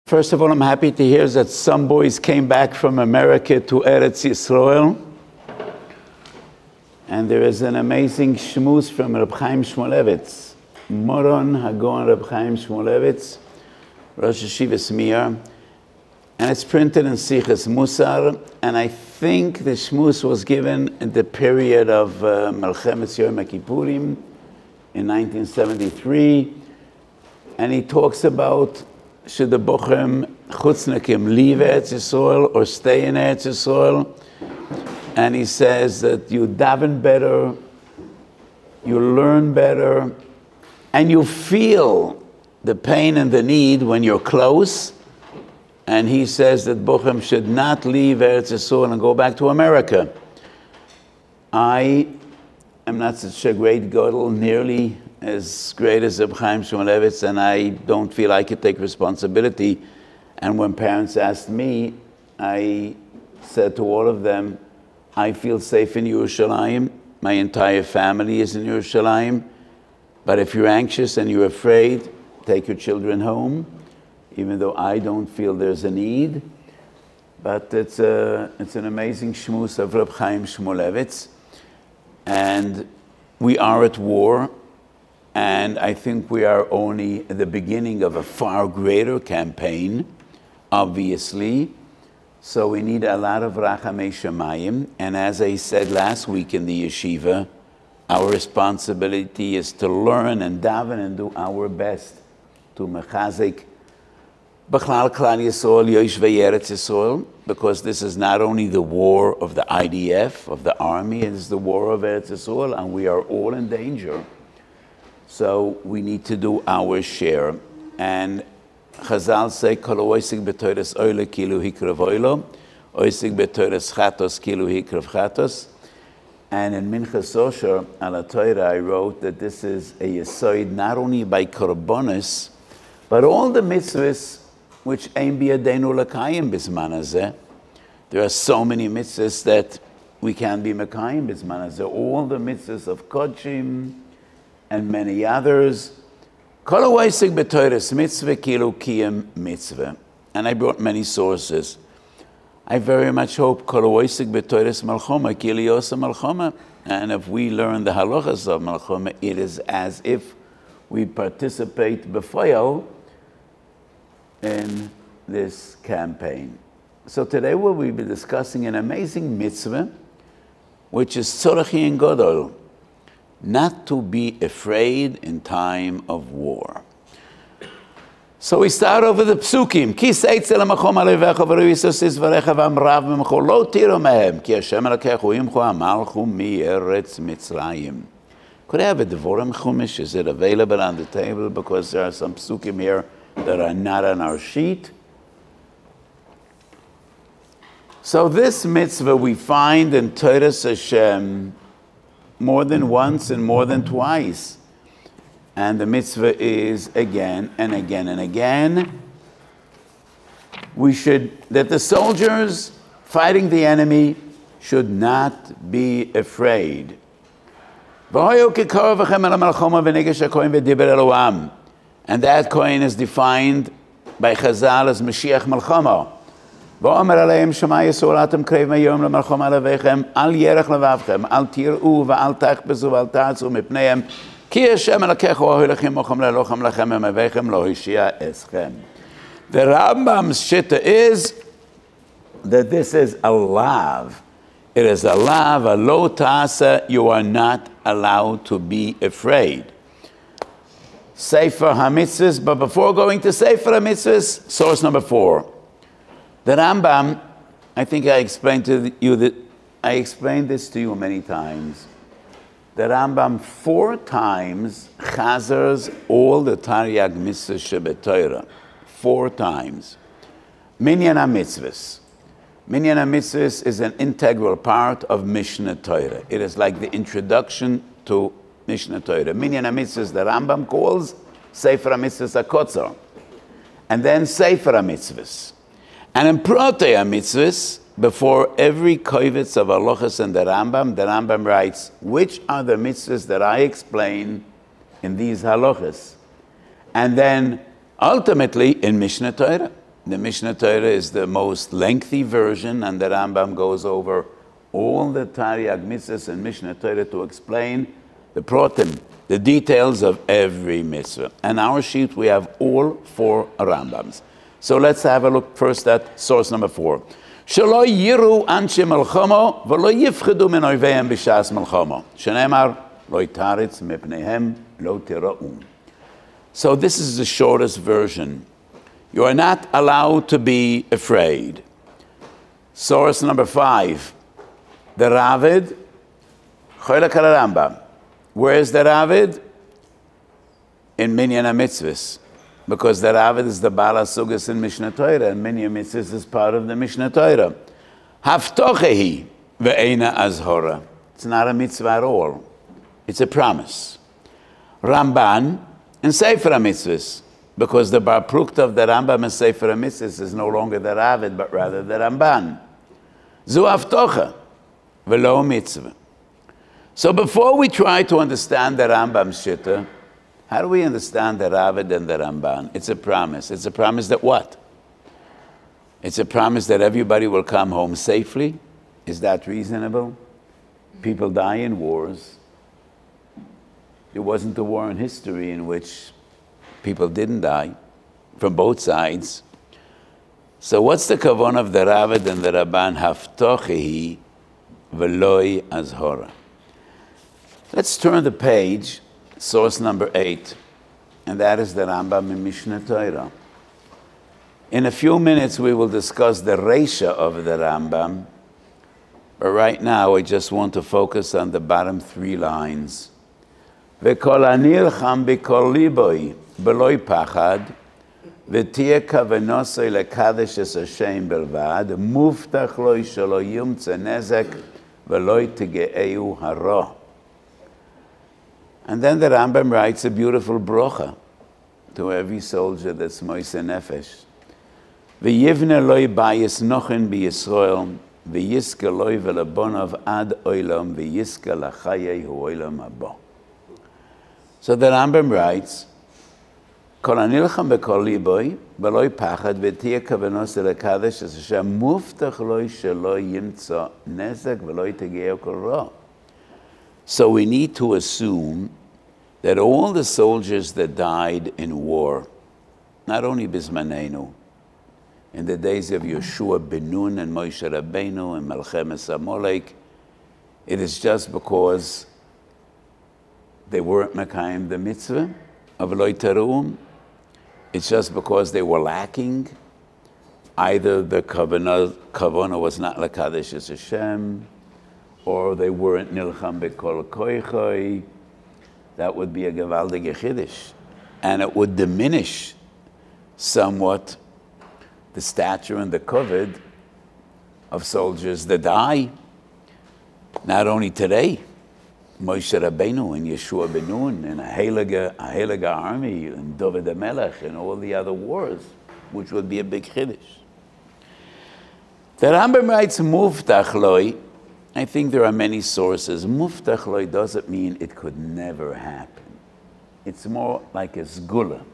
First of all, I'm happy to hear that some boys came back from America to Eretz Yisrael. And there is an amazing shmuz from Reb Chaim Shmulevitz. Moron Hagon Reb Chaim Shmulevitz, Rosh Yeshivas Mir. And it's printed in Sichas Musar. And I think the shmuz was given in the period of Melchemes Yom Kippurim in 1973. And he talks about should the Bochem Chutznikim leave Eretz Yisrael or stay in Eretz Yisrael? And he says that you daven better, you learn better, and you feel the pain and the need when you're close. And he says that Bochem should not leave Eretz Yisrael and go back to America. I am not such a great gadol, nearly as great as Reb Chaim Shmulevitz, and I don't feel I could take responsibility. And when parents asked me, I said to all of them, I feel safe in Yerushalayim. My entire family is in Yerushalayim. But if you're anxious and you're afraid, take your children home, even though I don't feel there's a need. But it's an amazing shmuz of Reb Chaim Shmulevitz. And we are at war. And I think we are only at the beginning of a far greater campaign, obviously. So we need a lot of Rachamei Shemayim. And as I said last week in the yeshiva, our responsibility is to learn and daven and do our best to mechazik B'chlal Klal Yisrael, Yoshvei Eretz Yisrael, because this is not only the war of the IDF, of the army, it is the war of Eretz Yisrael, and we are all in danger. So we need to do our share. And Chazal say, Kol oisig b'toras oile kilu hikrav oilo, oisig b'toras chatos kilu hikrav chatos. And in Minchas Osher, ala Torah, I wrote that this is a yesoid not only by korbanos, but all the mitzvahs which aim biyadenu l'kayim bisman hazeh. There are so many mitzvahs that we can't be mekayim bisman hazeh. All the mitzvahs of kodshim, and many others. Kol ha'oisek b'toras mitzvah kilu kiyam mitzvah. And I brought many sources. I very much hope kol ha'oisek b'toras malchoma kilu yosa malchoma. And if we learn the halachas of malchoma, it is as if we participate b'foyel in this campaign. So today we'll be discussing an amazing mitzvah, which is tzorach and gadol, not to be afraid in time of war. So we start over the psukim. Ki seitzel ha'machom alevecha v'ruisos izvarecha v'amrav v'machol lo tiro mehem ki Hashem elokechu imchu amalchu mi'eretz Mitzrayim. Could I have a Devorim Chumash? Is it available on the table? Because there are some psukim here that are not on our sheet. So this mitzvah we find in Torah Hashem more than once and more than twice. And the mitzvah is again and again and again. That the soldiers fighting the enemy should not be afraid. And that coin is defined by Chazal as Mashiach Malchama. ואומר עליהם שמע יסעור אתם קרב מהיום למלחמה לבכם אל ירח לבבכם אל תיראו ואל תחפזו ואל תעצו מפניהם כי השם אלוקיכם ההולכים מוכם ללוחם לכם ומבכם לא הושיע אתכם. The Rambam's shitta is that this is a lav. It is a lav, a lo ta'asa. You are not allowed to be afraid. Sefer HaMitzvahs, but before going to Sefer HaMitzvahs, source number 4. The Rambam, I think I explained to you that I explained this to you many times. The Rambam 4 times chazars all the Taryag mitzvahs shebet 4 times. Minyan HaMitzvahs. Minyan HaMitzvahs is an integral part of Mishnah Torah. It is like the introduction to Mishnah Torah. Minyan HaMitzvahs the Rambam calls Sefer HaMitzvahs HaKotzar. And then Sefer HaMitzvahs. And in Protei HaMitzvahs, before every kovetz of halachas and the Rambam writes, which are the mitzvahs that I explain in these halachas? And then ultimately in Mishnah Torah, The Mishnah Torah is the most lengthy version, and the Rambam goes over all the Tariag mitzvahs and Mishnah Torah to explain the protim, the details of every mitzvah. And our sheet, we have all 4 Rambams. So let's have a look first at source number 4. Shelo yiru anshe melchomo v'lo yifchedu min oiveim b'shas melchomo. Shenemar lo yitaritz mipnehem lo tira'um. So this is the shortest version. You are not allowed to be afraid. Source number 5. The Ravid, Choylek al-Rambam. Where is the Ravid? In Minyan HaMitzvahs. Because the Ravid is the Bala Sugas in Mishnah Torah, and Minyan HaMitzvahs is part of the Mishnah Torah. Haftochehi ve'eina azhora. It's not a mitzvah at all. It's a promise. Ramban and Sefer HaMitzvahs. Because the Bar Plukta of the Rambam and Sefer HaMitzvahs is no longer the Ravid, but rather the Ramban. Zu haftocha ve'lo mitzvah. So before we try to understand the Rambam's Shitta, how do we understand the Ravid and the Ramban? It's a promise. It's a promise that what? It's a promise that everybody will come home safely. Is that reasonable? People die in wars. There wasn't a war in history in which people didn't die from both sides. So what's the kavanah of the Ravid and the Ramban? Haftochehi v'loi azhora. Let's turn the page, source number 8, and that is the Rambam in Mishnah Torah. In a few minutes we will discuss the Reisha of the Rambam, but right now I just want to focus on the bottom 3 lines. V'kol hanilcham b'kol liboi b'loi pachad v'tiyeh kavanosoi lekadesh es Hashem belvad muftach lo shelo yumtze nezek v'loi tege'eu haro. And then the Rambam writes a beautiful brocha to every soldier that's moise nefesh. V'yivne loi bayis nochen b'Yisrael v'yiska loi v'labonov ad oilam v'yiska lachayei hu oilam habo. So the Rambam writes, Kol hanilcham b'kol liboi b'loi pachad v'tiyeh kavanos lekadesh es Hashem muftach loi shelo yimtza nezek v'loi tege'eu kol ra. So we need to assume that all the soldiers that died in war, not only Bismanenu, in the days of Yeshua ben Nun and Moshe Rabbeinu and Melchemes Amalek, it is just because they weren't Mekayim the mitzvah of Lo Taruum. It's just because they were lacking. Either the kavanah was not Lekadesh es Hashem, or they weren't nilcham b'kol koichoi. That would be a gevaldige chiddush, and it would diminish somewhat the stature and the kavod of soldiers that die. Not only today, Moshe Rabbeinu and Yeshua ben Nun and a heilige army and David HaMelech and all the other wars, which would be a big chiddush. The Rambam writes muftach loi. I think there are many sources. Muftach loi doesn't mean it could never happen. It's more like a sgula.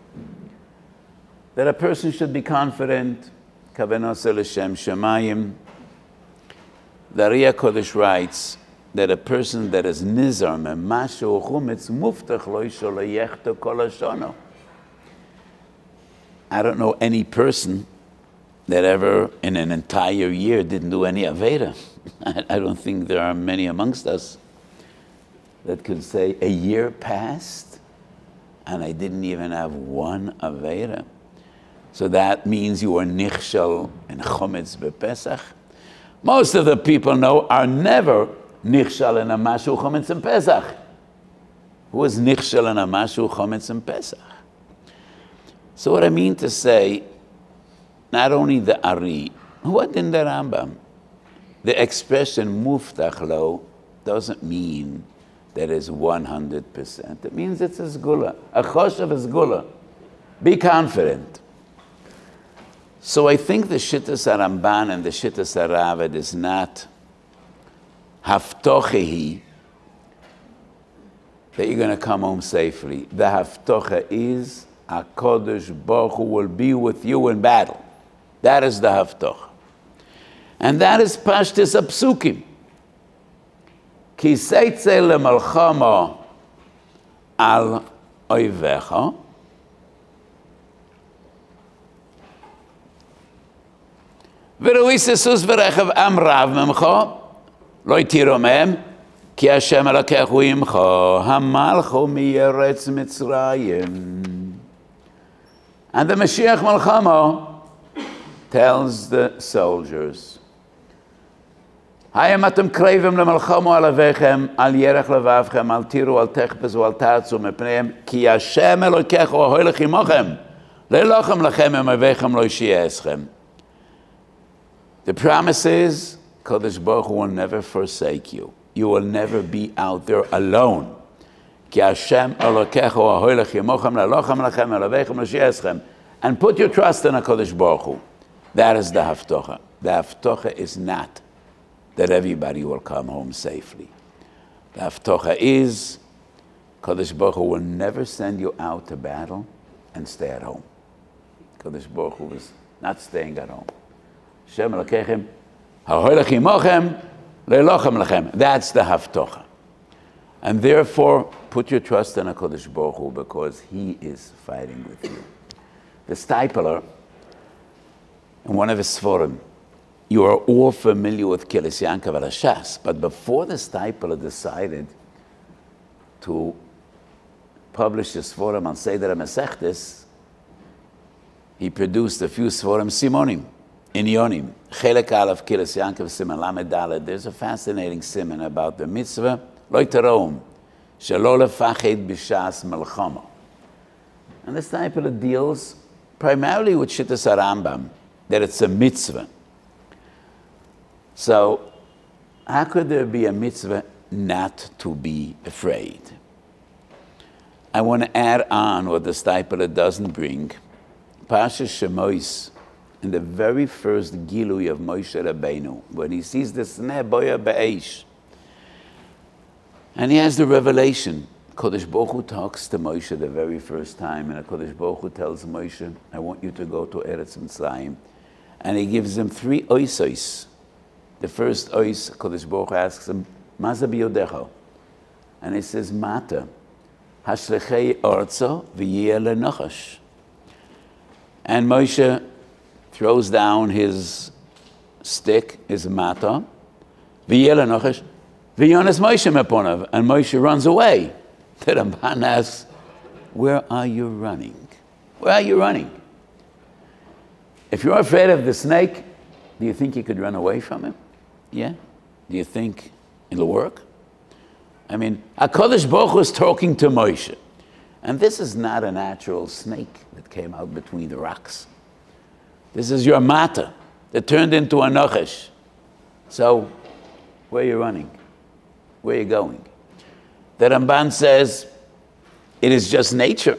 That a person should be confident. Kavanah l'shem shemayim. The Riyah Kodesh writes that a person that is nizar memashu chumetz muftach loi shelo yechto kol hashono. I don't know any person that ever in an entire year didn't do any Aveda. I don't think there are many amongst us that could say a year passed and I didn't even have one Aveda. So that means you are nichshal in chometz b'Pesach. Most of the people know are never nichshal in a mashu chometz in Pesach. Who is nichshal in a mashu chometz in Pesach? So what I mean to say, not only the Ari, what in the Rambam? The expression muftach lo doesn't mean that it's 100%. It means it's a sgula, a choshev is sgula. Be confident. So I think the Shittas Ramban and the Shittas Ravid is not haftochehi, that you're going to come home safely. The haftocha is HaKadosh Baruch Hu will be with you in battle. That is the Haftocha. And that is Pashtus Apsukim. Ki seitze lemalchama al oivecha. V'ruisesus v'rechav am rav memcha. Lo ytiro mem. Ki Hashem alakechu imcha. Hamalchu mi'eretz Mitzrayim. And the Mashiach Malchama tells the soldiers, Hayam atem krevim lemalchama al avechem, al yerech levavchem, al tiru, al techpezu, al tatzu mepneim, ki Hashem Elokechu ahoylech imochem, leilochem lachem em avechem lo yishieschem. The promise is, Kodesh Baruch Hu will never forsake you. You will never be out there alone. Ki Hashem Elokechu ahoylech imochem, leilochem lachem em avechem lo yishieschem. And put your trust in HaKadosh Baruch Hu. That is the Haftocha. The Haftocha is not that everybody will come home safely. The Haftocha is Kadosh Baruch Hu will never send you out to battle and stay at home. Kadosh Baruch Hu is not staying at home. Shem Elokechem, ha'hoylech imochem, le'elochem lachem. That's the Haftocha. And therefore, put your trust in HaKadosh Baruch Hu because He is fighting with you. The Stipler, in one of his Sforim, you are all familiar with Kilis Yankov al Hashas, but before the Stipler decided to publish his Sforim on Seder HaMasechtes, he produced a few Sforim Simonim, Inyonim, Chelek Aleph Kilis Yankov Siman Lamed Daled. There's a fascinating siman about the mitzvah, Lo Yitarom, Shelo Lefached B'Shas Melchama. And the Stipler deals primarily with Shittas HaRambam, that it's a mitzvah. So, how could there be a mitzvah not to be afraid? I want to add on what the Stipler doesn't bring. Pasha Shemois, in the very first Gilui of Moshe Rabbeinu, when he sees the Sneh Boya Be'esh, and he has the revelation. Kodesh Baruch Hu talks to Moshe the very first time, and Kodesh Baruch Hu tells Moshe, I want you to go to Eretz Mitzrayim. And he gives him 3 oisos. The first ois, Kodesh Baruch Hu asks him, Maza biyodecha? And he says, Mata, hashlechei orzo v'yeh lenachash. And Moshe throws down his stick, his mata, v'yeh lenachash, v'yonas Moshe meponav, and Moshe runs away. The Ramban asks, where are you running? Where are you running? If you're afraid of the snake, do you think you could run away from him? Yeah? Do you think it'll work? I mean, HaKadosh Baruch Hu is talking to Moshe. And this is not a natural snake that came out between the rocks. This is your mata that turned into a nachash. So, where are you running? Where are you going? The Ramban says, it is just nature.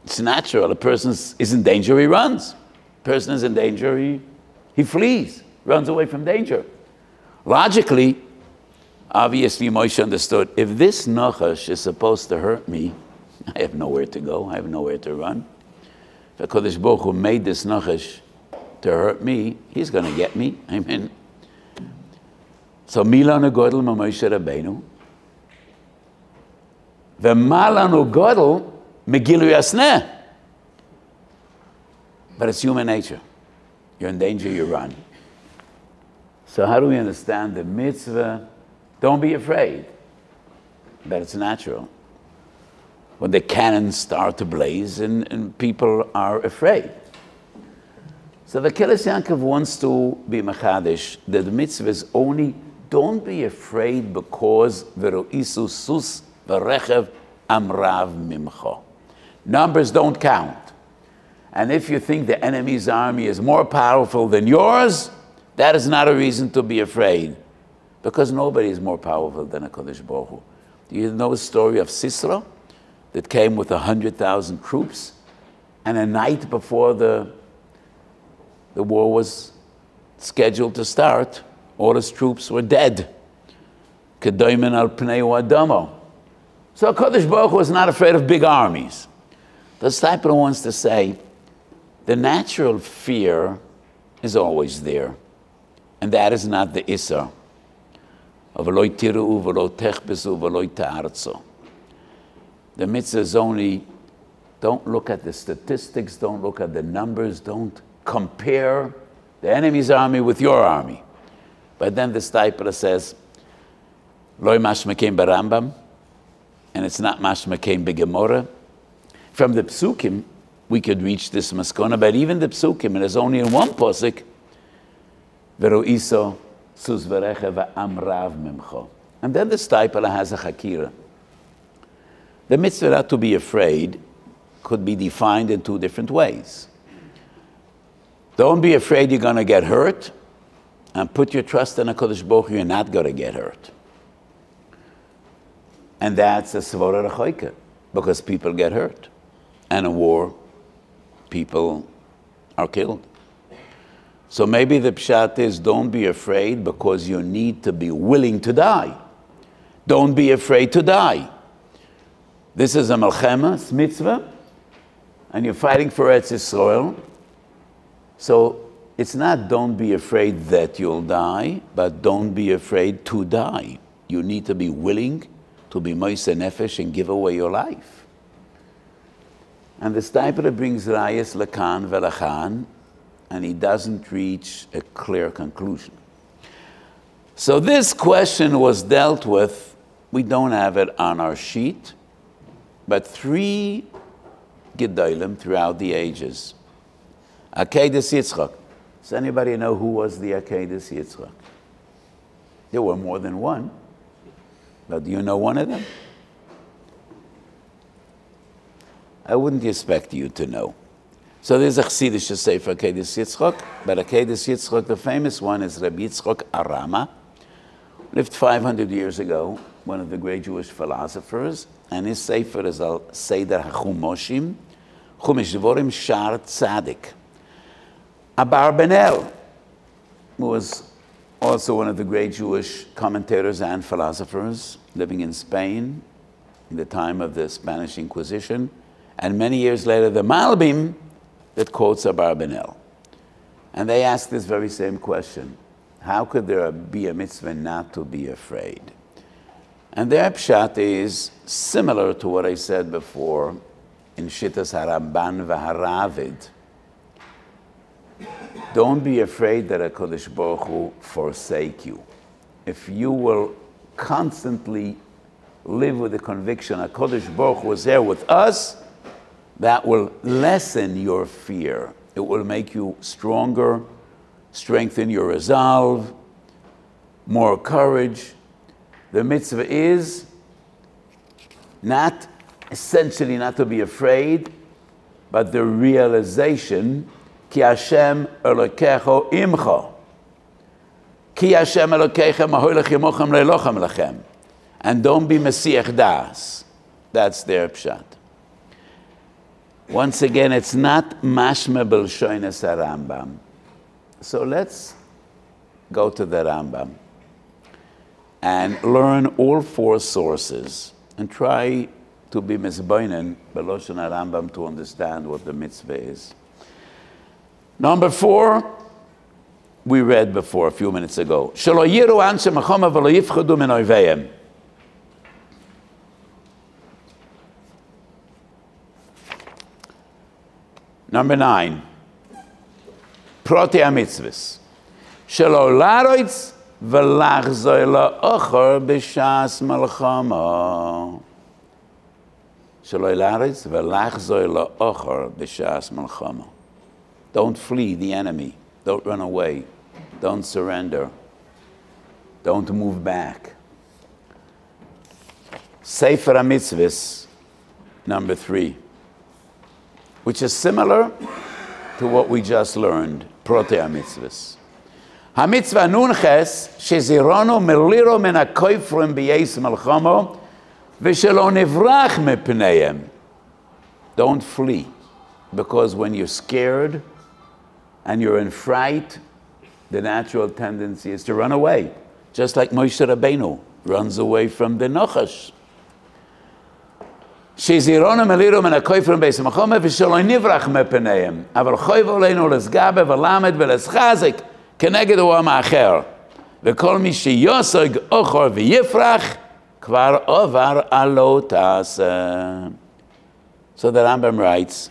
It's natural. A person is in danger, he runs. A person is in danger, he flees, runs away from danger. Logically, obviously Moshe understood, if this nachash is supposed to hurt me, I have nowhere to go, I have nowhere to run. If HaKadosh Baruch Hu made this nachash to hurt me, he's going to get me. Amen. So, Milanu Godel Moshe Rabbeinu, V'malanu Godel Megilu Yasneh. But it's human nature. You're in danger, you run. So how do we understand the mitzvah? Don't be afraid. That it's natural. When the cannons start to blaze and people are afraid. So the Kilis Yankov wants to be machadish that the mitzvah is only don't be afraid because v'ro'isu sus v'rechev amrav mimcha. Numbers don't count. And if you think the enemy's army is more powerful than yours, that is not a reason to be afraid. Because nobody is more powerful than HaKadosh Baruch Hu. Do you know the story of Sisera that came with 100,000 troops? And a night before the war was scheduled to start, all his troops were dead. Kedoimen al pnei adamo. So HaKadosh Baruch Hu was not afraid of big armies. The disciple wants to say, the natural fear is always there. And that is not the Issa of V'lo tiru, v'lo techbesu, v'lo ta'arzu. The mitzvah is only, don't look at the statistics, don't look at the numbers, don't compare the enemy's army with your army. But then the Stipler says, Loi mashmakein barambam, and it's not mashmakein begemora. From the psukim, we could reach this maskona, but even the psukim, and there's only in one posik, V'ro iso sus v'recha v'amrav mimcho. And then the Stipler has a chakira. The mitzvah not to be afraid could be defined in two different ways. Don't be afraid you're going to get hurt, and put your trust in HaKadosh Baruch Hu, you're not going to get hurt. And that's a svara rechoike, because people get hurt. And in war, people are killed. So maybe the pshat is, don't be afraid because you need to be willing to die. Don't be afraid to die. This is a melchema, it's mitzvah, and you're fighting for Eretz Yisrael. So it's not don't be afraid that you'll die, but don't be afraid to die. You need to be willing to be moise nefesh and give away your life. And the Stipler brings rayas lakan velachan, and he doesn't reach a clear conclusion. So this question was dealt with, we don't have it on our sheet, but 3 Gedolim throughout the ages. Akedas Yitzchak. Does anybody know who was the Akedas Yitzchak? There were more than one, but do you know one of them? I wouldn't expect you to know. So there's a Chassidish Sefer Akedas Yitzchak, but Akedas Yitzchak, the famous one, is Rabbi Yitzchak Arama, lived 500 years ago, one of the great Jewish philosophers, and his Sefer is Al Seder HaChumoshim, Chumash Devorim Shar Tzadik. Abarbanel, who was also one of the great Jewish commentators and philosophers, living in Spain in the time of the Spanish Inquisition, and many years later, the Malbim that quotes Abarbanel. And they asked this very same question. How could there be a mitzvah not to be afraid? And their pshat is similar to what I said before in Shittas HaRamban v'Haravid. Don't be afraid that HaKadosh Baruch Hu forsake you. If you will constantly live with the conviction HaKadosh Baruch Hu is there with us, that will lessen your fear. It will make you stronger, strengthen your resolve, more courage. The mitzvah is not essentially not to be afraid, but the realization, Ki Hashem Elokecho imcha. Ki Hashem Elokecha maholech yemochem leilochem lachem. And don't be Mesiach Das. That's their pshat. Once again, it's not mashma b'lshonos HaRambam. So let's go to the Rambam and learn all 4 sources and try to be mizboinen b'loshen HaRambam to understand what the mitzvah is. Number 4, we read before a few minutes ago. Shelo yiru anshe machoma v'lo yifchadu min oiveihem. Number 9, Protei HaMitzvahs. Shelo laroitz v'lachzoi la'ochor b'shas malchama. Shelo laroitz v'lachzoi la'ochor b'shas malchama. Don't flee the enemy. Don't run away. Don't surrender. Don't move back. Sefer HaMitzvahs, number 3. Which is similar to what we just learned, Protei HaMitzvahs. HaMitzvah nunches, shezironu meliro min hakoifrim b'yeis malchamo, v'shelo nivrach mepneihem. Don't flee, because when you're scared and you're in fright, the natural tendency is to run away, just like Moshe Rabbeinu runs away from the Nachash. שיזהירנו מלירו מן הכופר בייס המלחמה ושלא נברח מפניהם, אבל חייב עלינו לסגבה ולמד ולסחזק כנגד העם האחר. וכל מי שיוסג אוחר ויפרח, כבר עובר עלו תעשה. So the Rambam writes,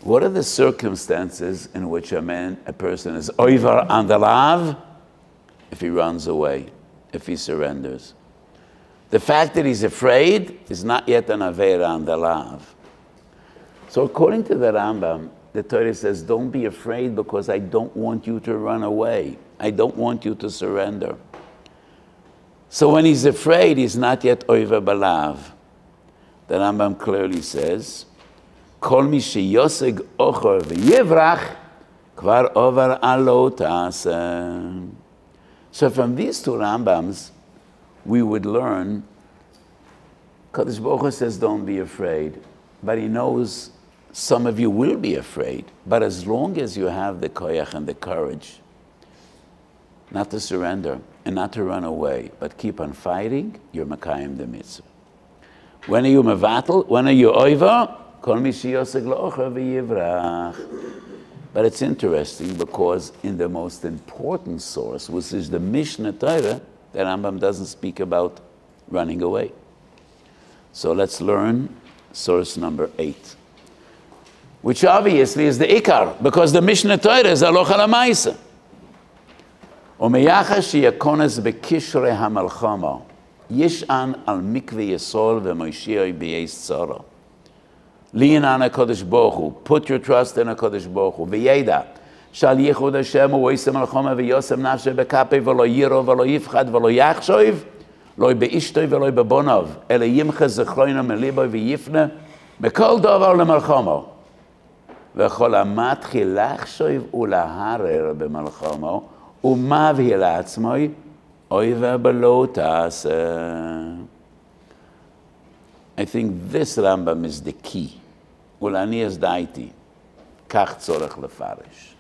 what are the circumstances in which a person is over on the lav? If he runs away, if he surrenders. The fact that he's afraid is not yet an aveira on the lav. So according to the Rambam, the Torah says, don't be afraid because I don't want you to run away. I don't want you to surrender. So when he's afraid, he's not yet over balav. The Rambam clearly says, Kol mi sheyoseg ochor v'yivrach kvar over alo ta'aseh. So from these two Rambams, we would learn, Kadosh Baruch Hu says, don't be afraid. But he knows some of you will be afraid. But as long as you have the koyach and the courage, not to surrender and not to run away, but keep on fighting, you're makayim the mitzvah. When are you mevatel? When are you over? Kol mi sheyoseg la'ocher v'yivrach. But it's interesting because in the most important source, which is the Mishnah Torah, the Rambam doesn't speak about running away. So let's learn source number 8, which obviously is the Ikar, because the Mishnah Torah is halacha l'maisa. U'meyacha sheyakones bekishrei hamalchama yish'an al mikveh yisol v'moshiyoi b'yeis tzara. Lean on HaKadosh Baruch Hu. Put your trust in HaKadosh Baruch Hu. V'yeda shal yichud Hashem u'oisem al-choma v'yosem nafshe b'kapei v'lo yiro v'lo yifchad v'lo yachshoiv lo be'ishtoi v'lo b'bonov ele yimcha zechroino meliboi v'yifne mekol dovar lemalchomo v'chol amatchi lachshoiv u'laharer b'malchomo u'mavhi la'atzmoi oiva b'lo ta'aseh. I think this Rambam is the key. Ulani es daiti, kach tzorech lefarish.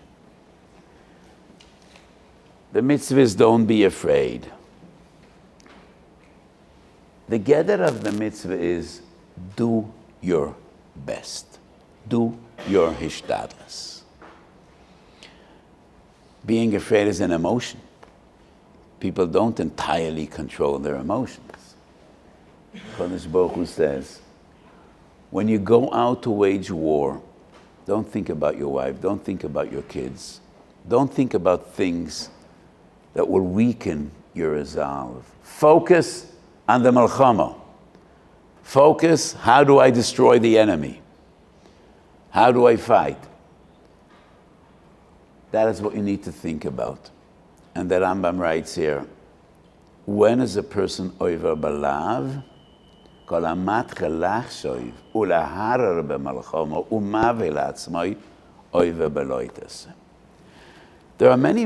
The mitzvahs, don't be afraid. The gather of the mitzvah is do your best. Do your hishtadlis. Being afraid is an emotion. People don't entirely control their emotions. Kadosh Baruch Hu says, when you go out to wage war, don't think about your wife, don't think about your kids, don't think about things that will weaken your resolve. Focus on the malchama. Focus, how do I destroy the enemy? How do I fight? That is what you need to think about. And the Rambam writes here, when is a person over balav? There are many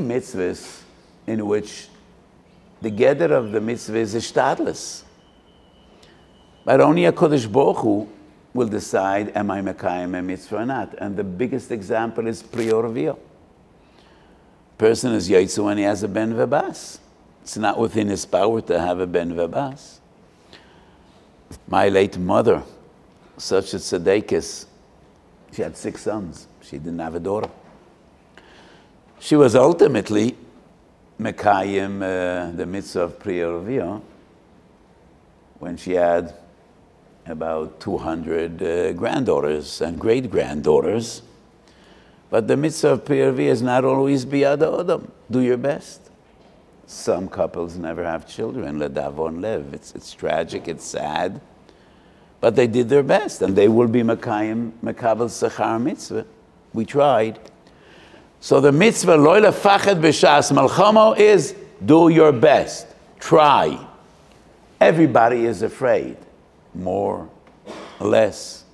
mitzvahs in which the gather of the mitzvah is ishtadlis. But only HaKadosh Baruch Hu will decide, am I mekayim a mitzvah or not? And the biggest example is prior reveal. Person is yaitzu when he has a ben v'bas. It's not within his power to have a ben v'bas. My late mother, such a tzedekis, she had 6 sons. She didn't have a daughter. She was ultimately mekayim the mitzvah of prior reveal when she had about 200 granddaughters and great-granddaughters. But the mitzvah of prior reveal is not always biyad ha'odam. Do your best. Some couples never have children, ledavon lev. It's tragic, it's sad. But they did their best, and they will be mekayim mekabel sechar mitzvah. We tried. So the mitzvah, lo lefachad b'shas malchamo, is do your best. Try. Everybody is afraid. More, less.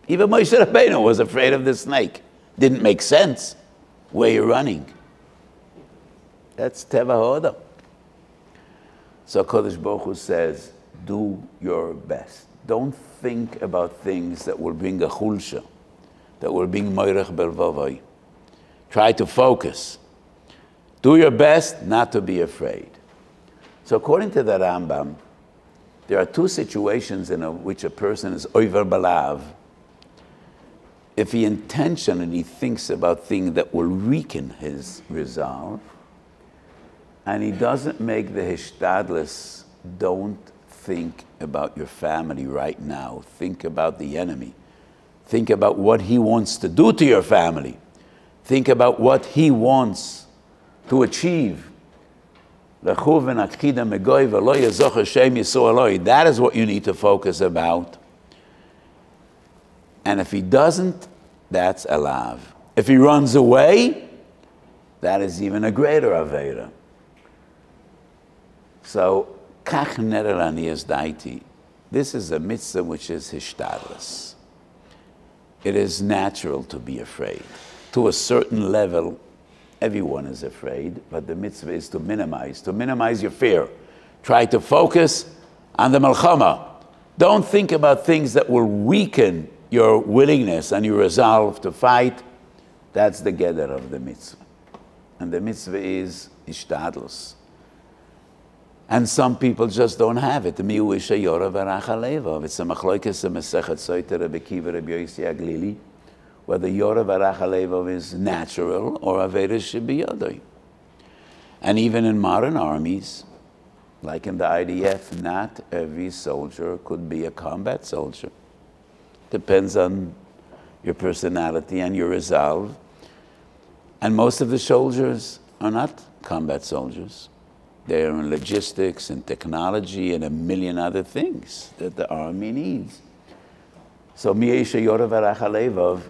Even Moshe Rabbeinu was afraid of the snake. Didn't make sense. Where you're running. That's teva ha'odam. So Kadosh Baruch Hu says, do your best. Don't think about things that will bring a chulsha, that will bring moirech belvavai. Try to focus. Do your best not to be afraid. So according to the Rambam, There are two situations in which a person is over balav. If he intentionally thinks about things that will weaken his resolve, and he doesn't make the hishtadlus, don't think about your family right now. Think about the enemy. Think about what he wants to do to your family. Think about what he wants to achieve. That is what you need to focus about. And if he doesn't, that's alav. If he runs away, that is even a greater avera. So, kach neder ani es daiti. This is a mitzvah which is hishtadlus. It is natural to be afraid. To a certain level, everyone is afraid, but the mitzvah is to minimize your fear. Try to focus on the malchama. Don't think about things that will weaken your willingness and your resolve to fight. That's the geder of the mitzvah. And the mitzvah is ishtadlus. And some people just don't have it. It's a machloikes mesechet soiter Rebbe Kiva Rebbe Yossi Aglili, whether Yorah Varach Alevov is natural or Aveda should be Yodoi. And even in modern armies, like in the IDF, not every soldier could be a combat soldier. Depends on your personality and your resolve. And most of the soldiers are not combat soldiers. They're in logistics and technology and a million other things that the army needs. So Mi'esha Yorah Varach Alevov,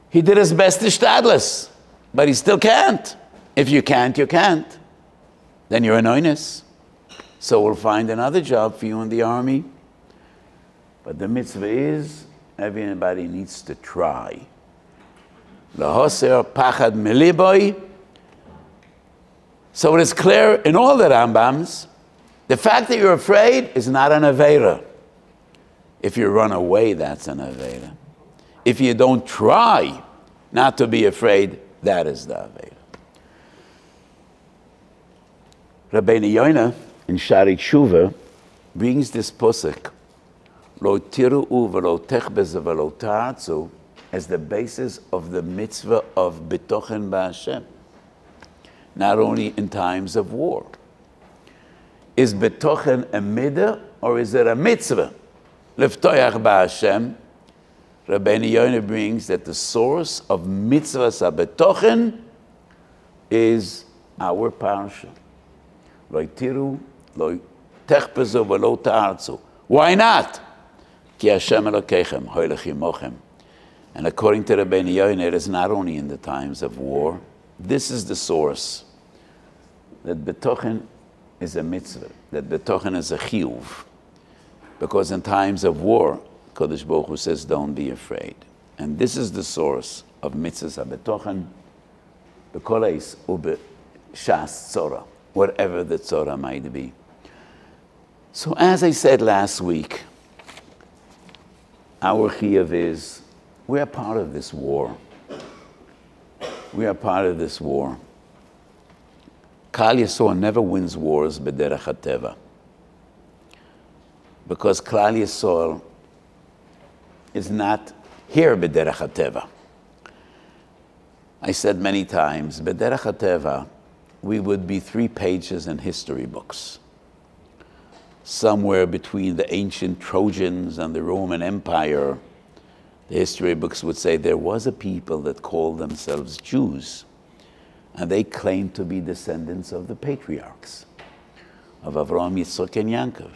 he did his best to shtadlus, but he still can't. If you can't, you can't. Then you're an oinus. So we'll find another job for you in the army. But the mitzvah is, everybody needs to try. Lahoser pachad meliboi. So it is clear in all the Rambams, the fact that you're afraid is not an avera. If you run away, that's an avera. If you don't try not to be afraid, that is the avera. Rabbeinu Yoina in Shari Tshuva brings this posuk, Lo tiru'u v'lo techbezu v'lo ta'atzu, as the basis of the mitzvah of betochen ba'Hashem, not only in times of war. Is betochen a midah or is it a mitzvah? Leftoyach ba'Hashem, Rabbeinu Yoina brings that the source of mitzvahs habetochen is our parsha. Lo tiru, lo techbezu v'lo ta'arzu. Why not? Ki Hashem Elokeichem, hoylech imochem. And according to Rabbeinu Yoina, it is not only in the times of war. This is the source. That betochen is a mitzvah. That betochen is a chiyuv. Because in times of war, Kodesh Baruch Hu says, don't be afraid. And this is the source of mitzvahs habetochen, b'koleis ube shas tzora, whatever the tzora might be. So as I said last week, our chiyuv is, we are part of this war. We are part of this war. Klal Yisrael never wins wars b'derech hateva. Because Klal Yisrael is not here b'derech hateva. I said many times, b'derech hateva, we would be 3 pages in history books. Somewhere between the ancient Trojans and the Roman Empire, the history books would say there was a people that called themselves Jews, and they claimed to be descendants of the patriarchs, of Avraham, Yitzchak, and Yaakov.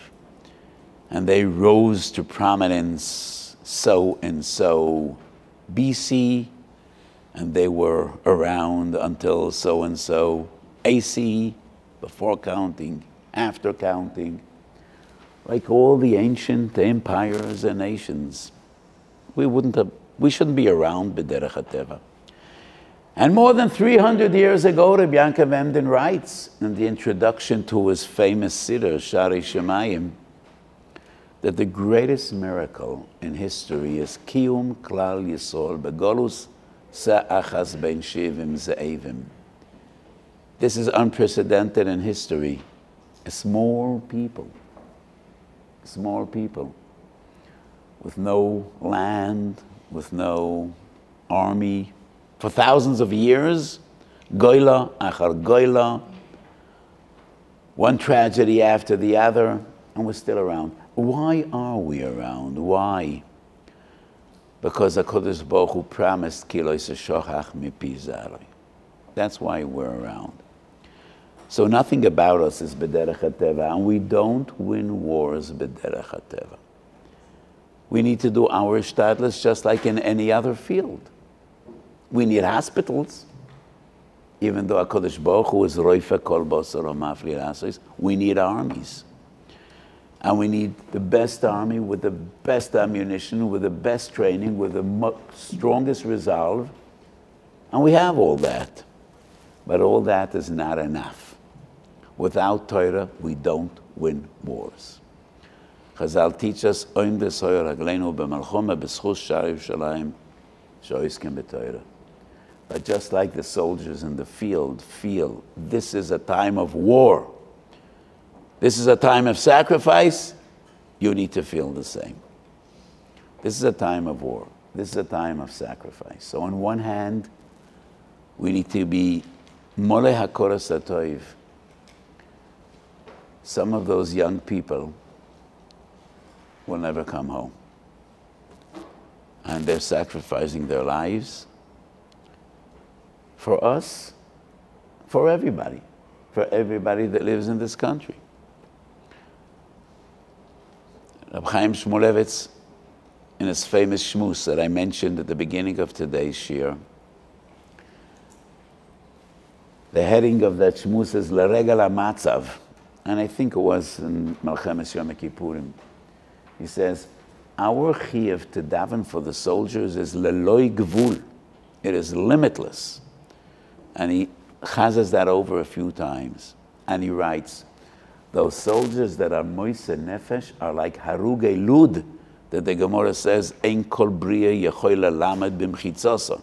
And they rose to prominence so-and-so BC, and they were around until so-and-so AC, before counting, after counting. Like all the ancient empires and nations, we shouldn't be around b'derech hateva. And more than 300 years ago, Rabbi Yankov Emden writes in the introduction to his famous siddur, Shari Shemayim, that the greatest miracle in history is Kiyum Klal Yisrael Begolus Sa'achas Ben Shivim Ze'evim. This is unprecedented in history. A small people small people, with no land, with no army, for thousands of years, goyla achar goyla, one tragedy after the other, and we're still around. Why are we around? Why? Because HaKadosh Baruch Hu promised ki lo yishochach mipi zaroi. That's why we're around. So nothing about us is b'derech hateva, and we don't win wars b'derech hateva. We need to do our shtadlis just like in any other field. We need hospitals, even though HaKadosh Baruch Hu is roife kol basar u'mafli rasos. We need armies. And we need the best army with the best ammunition, with the best training, with the strongest resolve. And we have all that. But all that is not enough. Without Torah, we don't win wars. Chazal teach us, Oim b'soyer hagleinu b'malchoma b'schus shar Yerushalayim shoiskem b'Torah. But just like the soldiers in the field feel, this is a time of war. This is a time of sacrifice. You need to feel the same. This is a time of war. This is a time of sacrifice. So on one hand, we need to be moleh hakoros hatoiv. Some of those young people will never come home. And they're sacrificing their lives for us, for everybody that lives in this country. Reb Chaim Shmulevitz, in his famous shmuz that I mentioned at the beginning of today's shiur, the heading of that shmuz is L'regel HaMatzav, and I think it was in Melchemes Yom Kippurim. He says, our chiyuv to daven for the soldiers is leloi gvul. It is limitless. And he chazes that over a few times. And he writes, those soldiers that are moise nefesh are like harugei lud, that the Gemara says, ein kol bria yechoy lamed b'mchitzasa.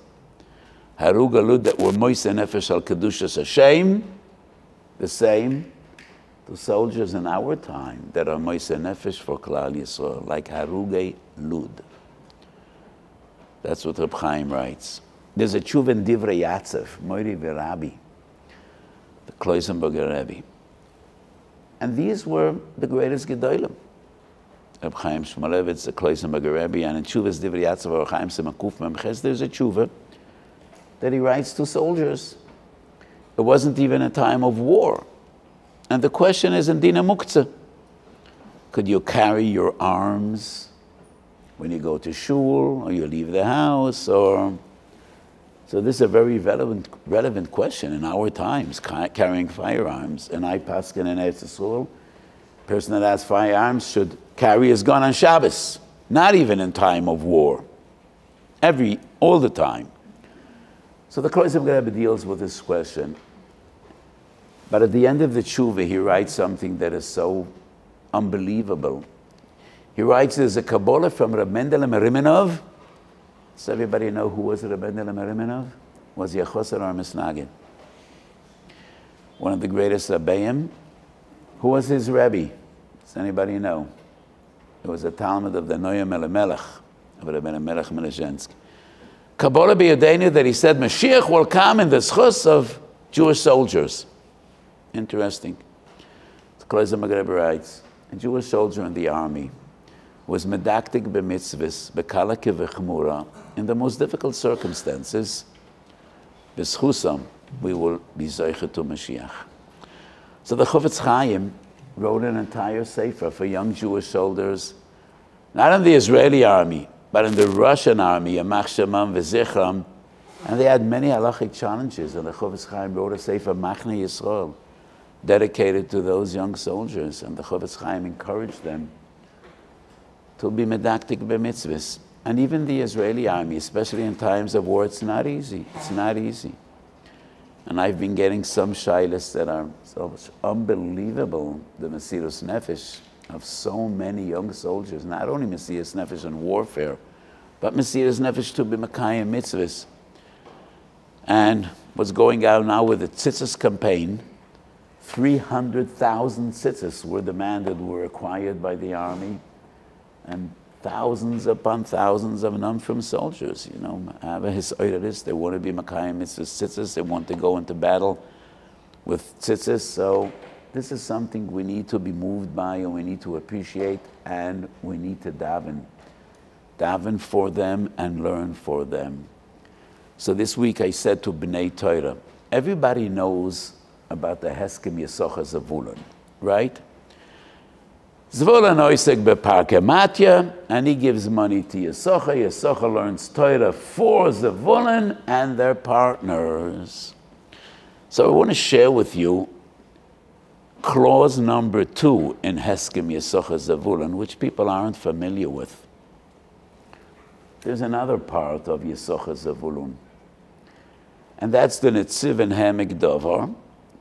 Harugei lud that were moise nefesh al kedushas Hashem, the same to soldiers in our time that are moise nefesh for Klal Yisrael, like harugei lud. That's what Reb Chaim writes. There's a tshuva in Divrei Yatzev, Moiri v'Rabbi, the Kloisenberger Rebbe. And these were the greatest Gedolim. Reb Chaim Shmulevitz, the Kloisenberger Rebbe, and in Tshuvas Divrei Yatzev, Reb Chaim Semakuf Memches, there's a tshuva that he writes to soldiers. It wasn't even a time of war. And the question is in Dina Muktzah, could you carry your arms when you go to shul, or you leave the house, or... So this is a very relevant question in our times, carrying firearms. And I paskin in Eretz Yisrael, person that has firearms should carry his gun on Shabbos, not even in time of war, all the time. So the Kloisenberger Rebbe deals with this question. But at the end of the tshuva, he writes something that is so unbelievable. He writes, there's a Kabbalah from Reb Mendel Merimenov. Does everybody know who was Reb Mendel Merimenov? Was he a Choser or a Misnagin? One of the greatest Rebbeim. Who was his Rebbe? Does anybody know? It was a Talmud of the Noam Elimelech, of Reb Elimelech Melezhensky. Kabbalah b'Yodeinu that he said Mashiach will come in the schus of Jewish soldiers. Interesting. The Kloisenberger Rebbe writes, a Jewish soldier in the army was medaktik b'mitzvahs, b'kalake v'chmura, in the most difficult circumstances, b'schusam, we will be zoichet to Mashiach. So the Chofetz Chaim wrote an entire sefer for young Jewish soldiers, not in the Israeli army, but in the Russian army, Yamach Shemam v'zichram, and they had many halachic challenges, and the Chofetz Chaim wrote a sefer, Machne Yisrael, dedicated to those young soldiers, and the Chofetz Chaim encouraged them to be medaktik b'mitzvahs. And even the Israeli army, especially in times of war, it's not easy. It's not easy. And I've been getting some shaylas that are so unbelievable, the Mesirus Nefesh of so many young soldiers, not only Mesirus Nefesh in warfare, but Mesirus Nefesh to be Mekayim mitzvahs. And what's going out now with the Tzitzis campaign, 300,000 tzitzis were demanded, were acquired by the army, and thousands upon thousands of non-from soldiers, you know, they want to be Makayim tzitzis, they want to go into battle with tzitzis. So this is something we need to be moved by, and we need to appreciate, and we need to daven for them and learn for them. So this week I said to B'nai Torah, everybody knows about the Heskem Yisachar Zavulun, right? Zvulun oisek beparke matya, and he gives money to Yisachar. Yisachar learns Torah for Zvulun and their partners. So I want to share with you clause number 2 in Heskem Yisachar Zavulun, which people aren't familiar with. There's another part of Yisachar Zavulun, and that's the Netziv and Hamek Dovar,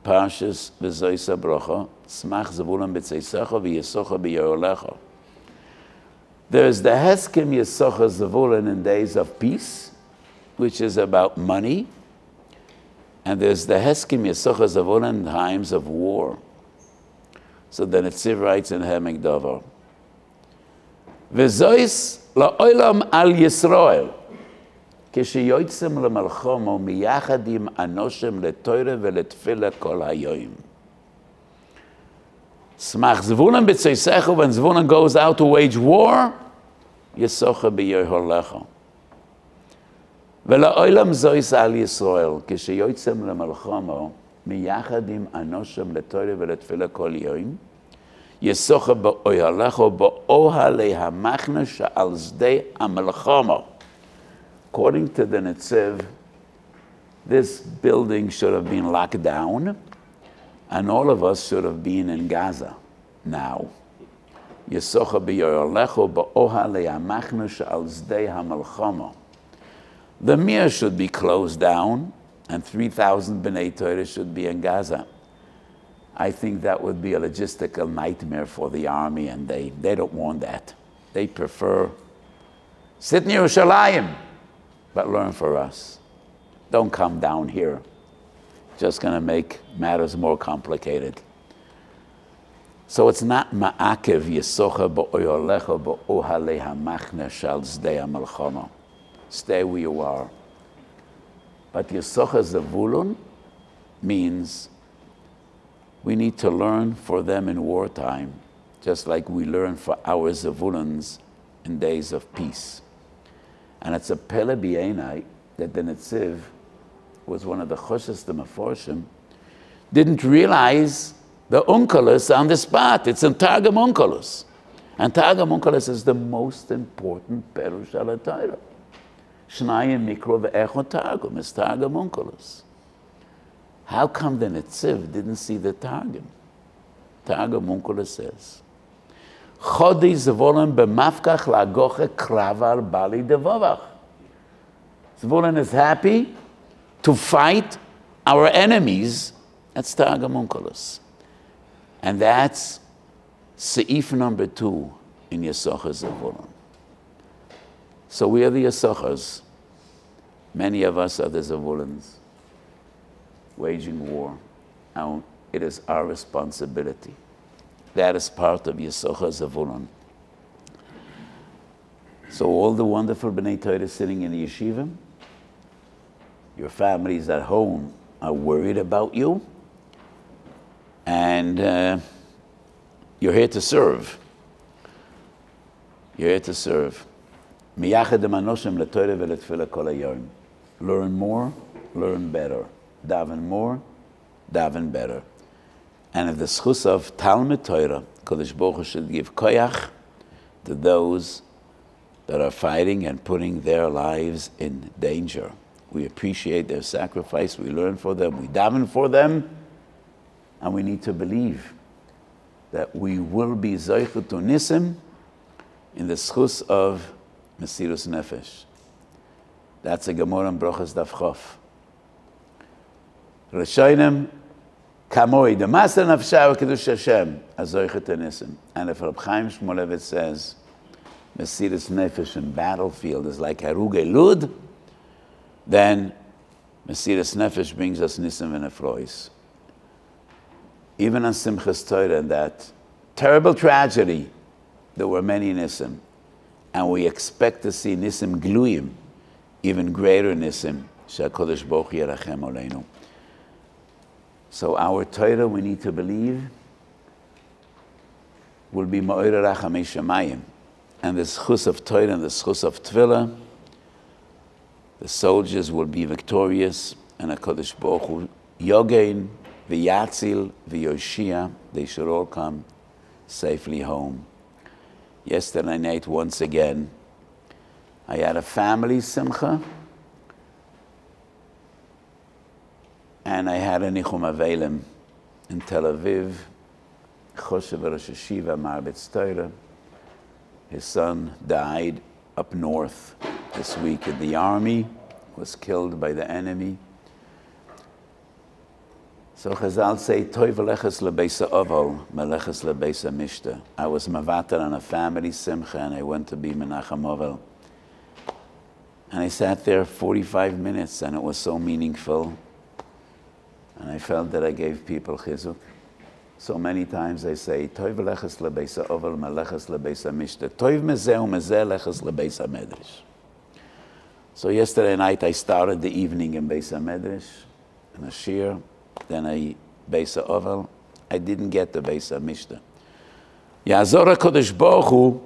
Parshas V'Zoysa Brocha, Smach Zavulun B'Tzeisecha V'Yisachar B'Yerolecha. There's the Heskem Yisachar Zavulun in days of peace, which is about money, and there's the Heskem Yisachar Zavulun in times of war. So the Netziv writes in Hamek Dovar, V'Zoyis la'olam al Yisrael, כשיוצאים למלחמה ומייחד עם אנושים לתורה ולתפילה כל היום. Smach Zvulun b'tzeisecha, when Zvulun goes out to wage war, Yisachar b'yerolecha. ולעולם זויס על ישראל, כשיוצאים למלחמה מייחד עם אנושים לתורה ולתפילה כל יום, Yisachar b'yerolecha באוהלי המחנה שעל שדה המלחמה. According to the Netziv, this building should have been locked down, and all of us should have been in Gaza now. Yisachar b'yerolecha ba'ohalei hamachna she'al zdei hamalchama. The Mir should be closed down, and 3,000 B'nai Torah should be in Gaza. I think that would be a logistical nightmare for the army, and they don't want that. They prefer sit in Yerushalayim, but learn for us. Don't come down here. Just going to make matters more complicated. So it's not ma'akev Yisachar b'oyolecha b'ohalei hamachna shal zdei hamalchama. Stay where you are. But Yisachar Zavulun means we need to learn for them in wartime, just like we learn for our Zavuluns in days of peace. And it's a pele b'yenai that the Netziv was one of the choshes the Meforshim, didn't realize the Onkelos on the spot. It's in Targum Onkelos. And Targum Onkelos is the most important Perush al Torah. Shnayim Mikro ve'echot Targum is Targum Onkelos. How come the Netziv didn't see the Targum? Targum Onkelos says, Chodi Zvulun b'mafkach la'goche kravar bali devavach. Zvulun is happy to fight our enemies. That's Targum Onkelos. And that's Seif number 2 in Yisachar Zavulun. So we are the Yisachars. Many of us are the Zavuluns waging war. Now, it is our responsibility. That is part of Yisachar Zavulun. So all the wonderful B'nai Torah sitting in the yeshiva, your families at home are worried about you, and you're here to serve. You're here to serve. Learn more, learn better. Daven more, daven better. And if the schus of Talmud Torah, Kodesh Baruch Hu should give koyach to those that are fighting and putting their lives in danger. We appreciate their sacrifice, we learn for them, we daven for them, and we need to believe that we will be zoichu to nisim in the schus of Mesirus Nefesh. That's a Gemara in Brochas Daf Chof. Rishonim Kamoi, the Master Nafsha Kiddush Hashem, Azoichet Nisim. And if Reb Chaim Shmulevitz says, Mesirus Nefesh in battlefield is like Haruge Lud, then Mesirus Nefesh brings us Nisim and Efrois. even on Simchas Torah, in that terrible tragedy, there were many Nisim. And we expect to see Nisim Gluyim, even greater Nisim, She'HaKadosh Baruch Hu Yerachem Aleinu. So our Torah, we need to believe, will be Ma'oreh Rachamei Shamayim. And the Schus of Torah and the Schus of Tefillah, the soldiers will be victorious, and HaKadosh Baruch Hu Yogein, V'Yatzil, V'Yoshia, they should all come safely home. Yesterday night, once again, I had a family simcha, and I had a Nichum Avelim in Tel Aviv, Choshev Rosh Hashiva Marbetz Torah. His son died up north this week in the army, was killed by the enemy. So Chazal say, Toiv leches lebeisa oval, meleches lebeisa mishta. I was mavatar on a family simcha, and I went to be Menachem Ovel. And I sat there 45 minutes, and it was so meaningful. And I felt that I gave people chizuk. So many times I say, Toiv leches lebeisa oval, meleches lebeisa mishta. Toiv mezeh umezeh leches lebeisa medrash. So yesterday night I started the evening in Beis HaMedrash, in a Shiur. Then I Beis HaOvel. I didn't get the Beis HaMishta. Ya'azor HaKadosh Baruch Hu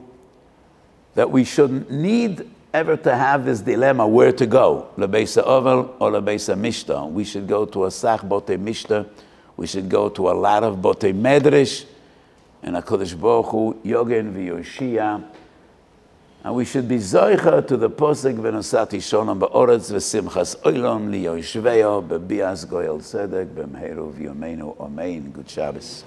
that we shouldn't need ever to have this dilemma where to go, LeBeis HaOvel or LeBeis HaMishta. We should go to a Sach Botei Mishta. We should go to a lot of Botei Medrash. And HaKadosh Baruch Hu Yogen V'Yoshia. And we should be zoicha to the posek v'nosati sholom ba'oretz v'simchas oilom liyoshveyo bebias goyel tzedek b'mheru v'yomeinu amen. Good Shabbos.